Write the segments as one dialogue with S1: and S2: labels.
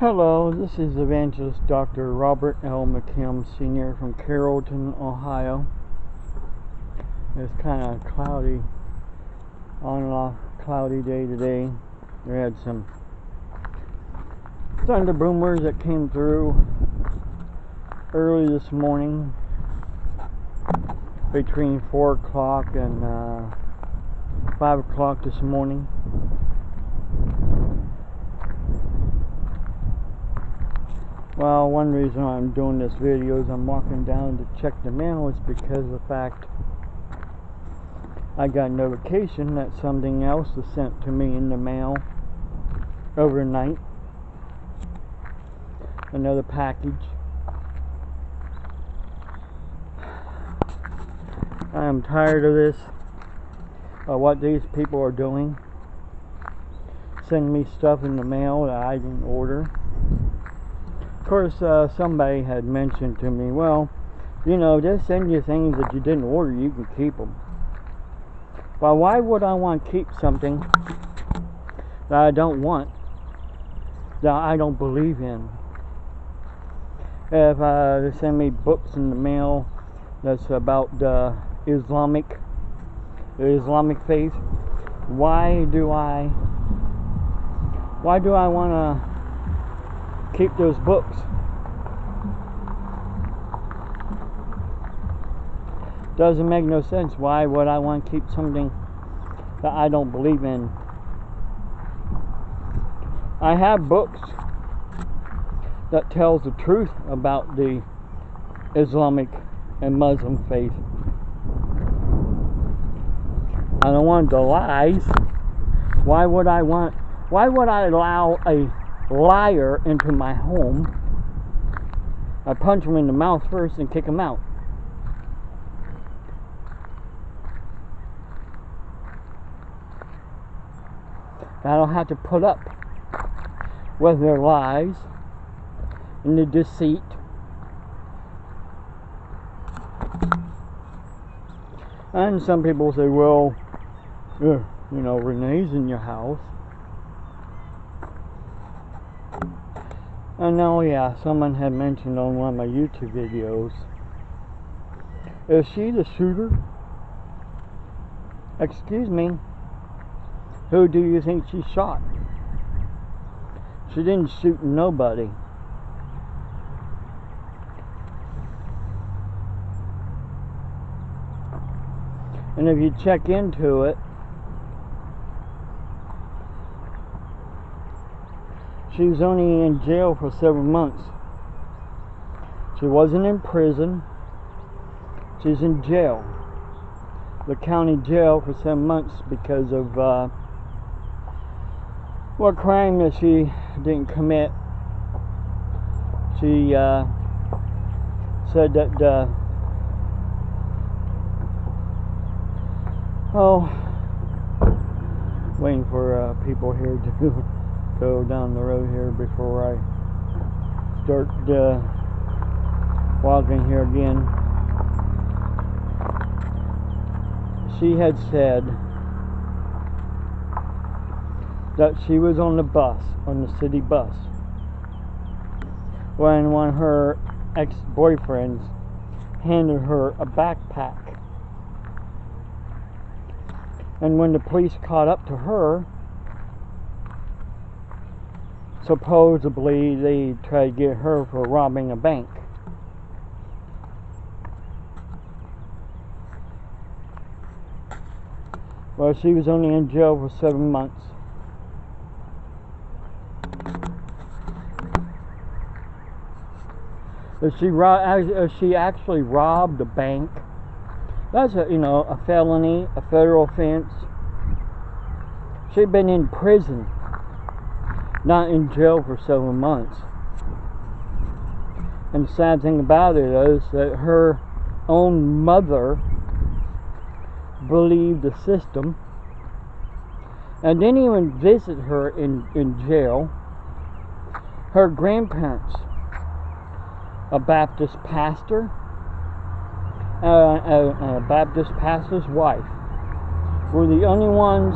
S1: Hello, this is Evangelist Dr. Robert L. McKim, Sr. from Carrollton, Ohio. It's kind of cloudy, on and off cloudy day today. We had some thunder boomers that came through early this morning between 4 o'clock and 5 o'clock this morning. Well, one reason I'm doing this video is I'm walking down to check the mail is because of the fact I got a notification that something else was sent to me in the mail overnight. Another package. I am tired of this, what these people are doing. Sending me stuff in the mail that I didn't order. Of course, somebody had mentioned to me, well, you know, just send you things that you didn't order, you can keep them. Well, why would I want to keep something that I don't want, that I don't believe in? If they send me books in the mail that's about the Islamic faith, why do I want to keep those books? Doesn't make no sense. Why would I want to keep something that I don't believe in? I have books that tells the truth about the Islamic and Muslim faith. I don't want the lies. Why would I allow a liar into my home? I punch him in the mouth first and kick him out. I don't have to put up with their lies and the deceit. And some people say, well, you know, Renee's in your house. And oh yeah, someone had mentioned on one of my YouTube videos, is she the shooter? Excuse me, who do you think she shot? She didn't shoot nobody. And if you check into it, she was only in jail for 7 months. She wasn't in prison. She's in jail. The county jail for 7 months because of what crime that she didn't commit. She said that waiting for people here to go down the road here before I start walking here again. She had said that she was on the bus, on the city bus, when one of her ex-boyfriends handed her a backpack. And when the police caught up to her, supposedly they tried to get her for robbing a bank. Well, she was only in jail for 7 months. If she actually robbed a bank, that's a felony, a federal offense. She'd been in prison, not in jail for 7 months. And the sad thing about it is that her own mother believed the system and didn't even visit her in jail. Her grandparents, a Baptist pastor, a Baptist pastor's wife, were the only ones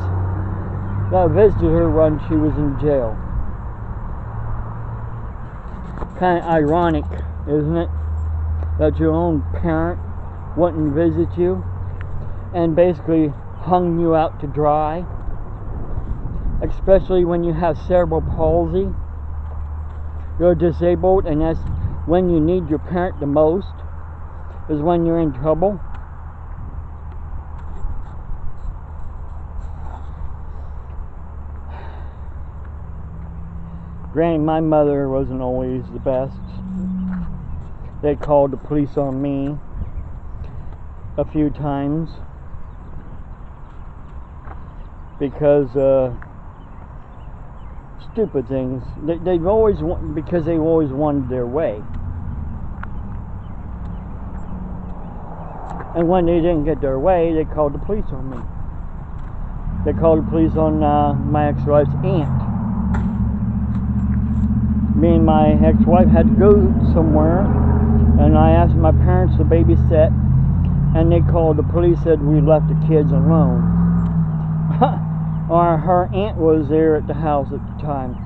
S1: that visited her when she was in jail. Kind of ironic, isn't it? That your own parent wouldn't visit you and basically hung you out to dry. Especially when you have cerebral palsy. You're disabled, and that's when you need your parent the most, is when you're in trouble. Granted, my mother wasn't always the best. They called the police on me a few times because stupid things. They've always because they always wanted their way. And when they didn't get their way, they called the police on me. They called the police on my ex-wife's aunt. Me and my ex-wife had to go somewhere, and I asked my parents to babysit, and they called the police, said we left the kids alone. Her aunt was there at the house at the time.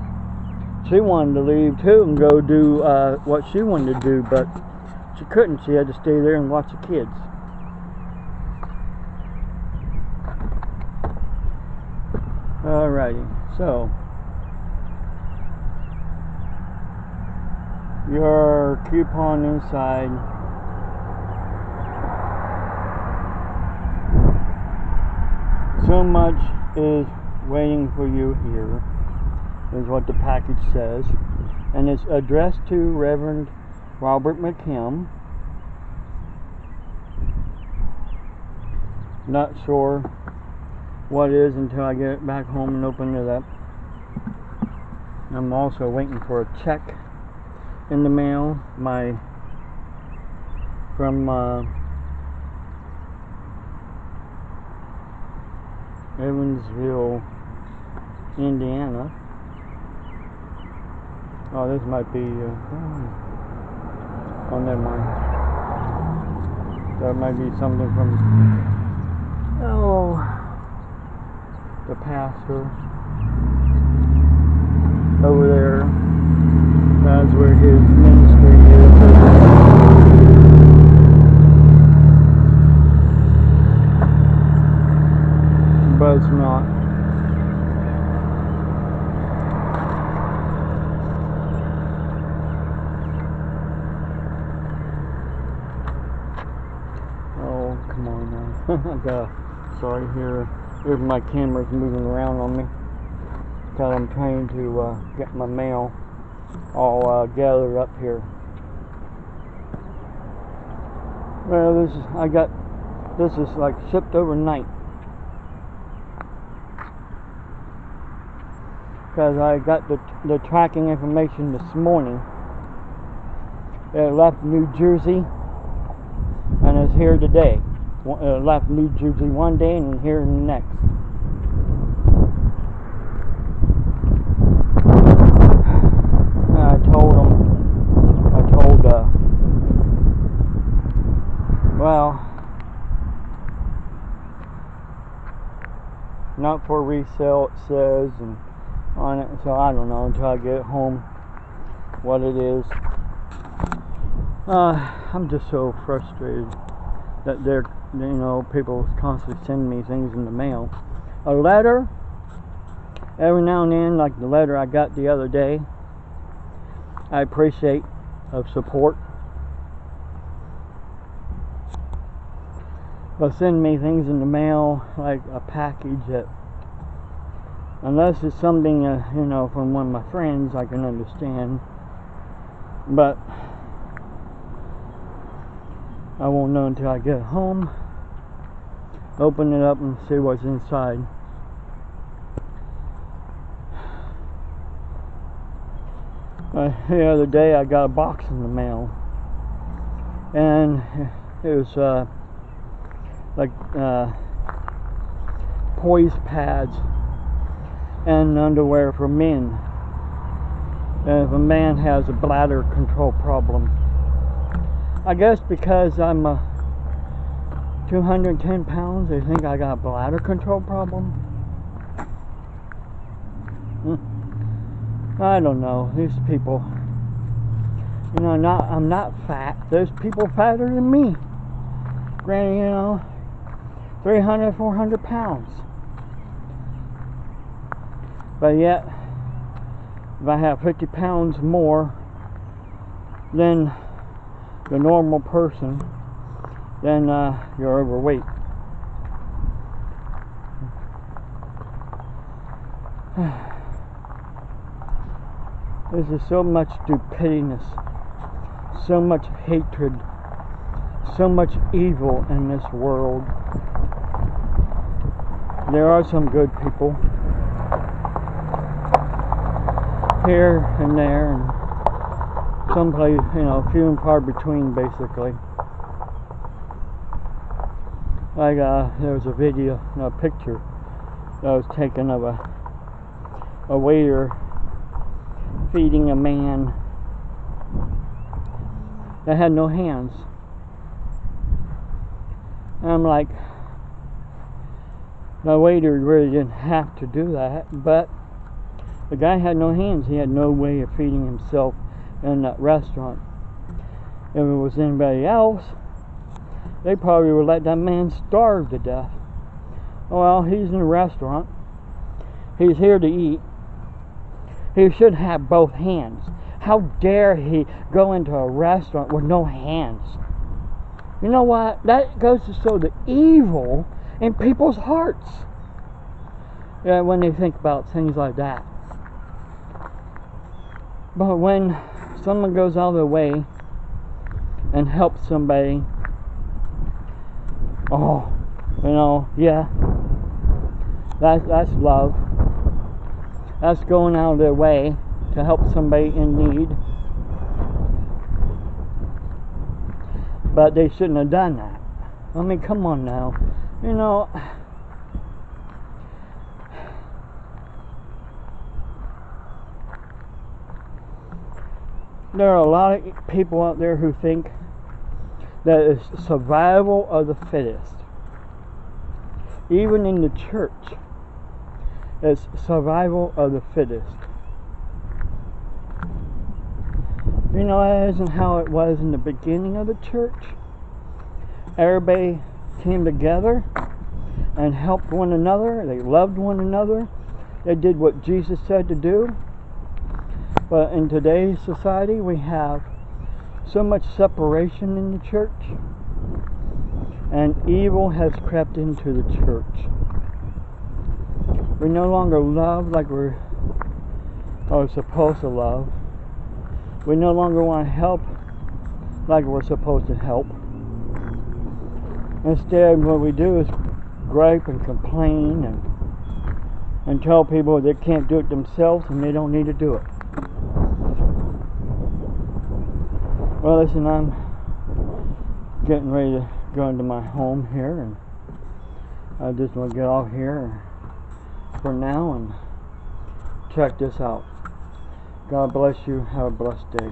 S1: She wanted to leave too and go do what she wanted to do, but she couldn't. She had to stay there and watch the kids. Alrighty, so your coupon inside. So much is waiting for you here, is what the package says, and it's addressed to Reverend Robert McKim. Not sure what it is until I get it back home and open it up. I'm also waiting for a check in the mail, from Evansville, Indiana. Oh, this might be oh, never mind. That might be something from the pastor over there. That's where his ministry is. But it's not. Oh, come on now. Sorry, here's my camera's moving around on me because I'm trying to get my mail all gathered up here. Well, this is like shipped overnight because I got the tracking information this morning. It left New Jersey and is here today. It left New Jersey one day and here the next. Well, not for resale, it says, and on it, so I don't know until I get home what it is. I'm just so frustrated that people constantly send me things in the mail. A letter, every now and then, like the letter I got the other day, I appreciate of support. But send me things in the mail, like a package that, unless it's something, from one of my friends, I can understand. But I won't know until I get home, open it up and see what's inside. The other day I got a box in the mail, and it was poise pads and underwear for men. And if a man has a bladder control problem, I guess because I'm 210 pounds, they think I got a bladder control problem. I don't know. These people, You know, I'm not fat. There's people fatter than me. Granted, you know, 300, 400 pounds. But yet, if I have 50 pounds more than the normal person, then you're overweight. There's just so much stupidity, so much hatred, so much evil in this world. There are some good people here and there, and someplace, you know, few and far between, basically. Like there was a video, a picture that was taken of a waiter feeding a man that had no hands. And I'm like, the waiter really didn't have to do that, but the guy had no hands. He had no way of feeding himself in that restaurant. If it was anybody else, they probably would let that man starve to death. Well, he's in a restaurant. He's here to eat. He should have both hands. How dare he go into a restaurant with no hands? You know what? That goes to show the evil in people's hearts. Yeah, when they think about things like that. But when someone goes out of their way and helps somebody, oh, you know, yeah, that's love. That's going out of their way to help somebody in need. But they shouldn't have done that. I mean, come on now. You know, there are a lot of people out there who think that it's survival of the fittest. Even in the church, it's survival of the fittest. You know, that isn't how it was in the beginning of the church. Everybody came together and helped one another. They loved one another. They did what Jesus said to do. But in today's society, we have so much separation in the church, and evil has crept into the church. We no longer love like we're supposed to love. We no longer want to help like we're supposed to help. Instead, what we do is gripe and complain and tell people they can't do it themselves and they don't need to do it. Well, listen, I'm getting ready to go into my home here, and I just want to get off here for now and check this out. God bless you. Have a blessed day.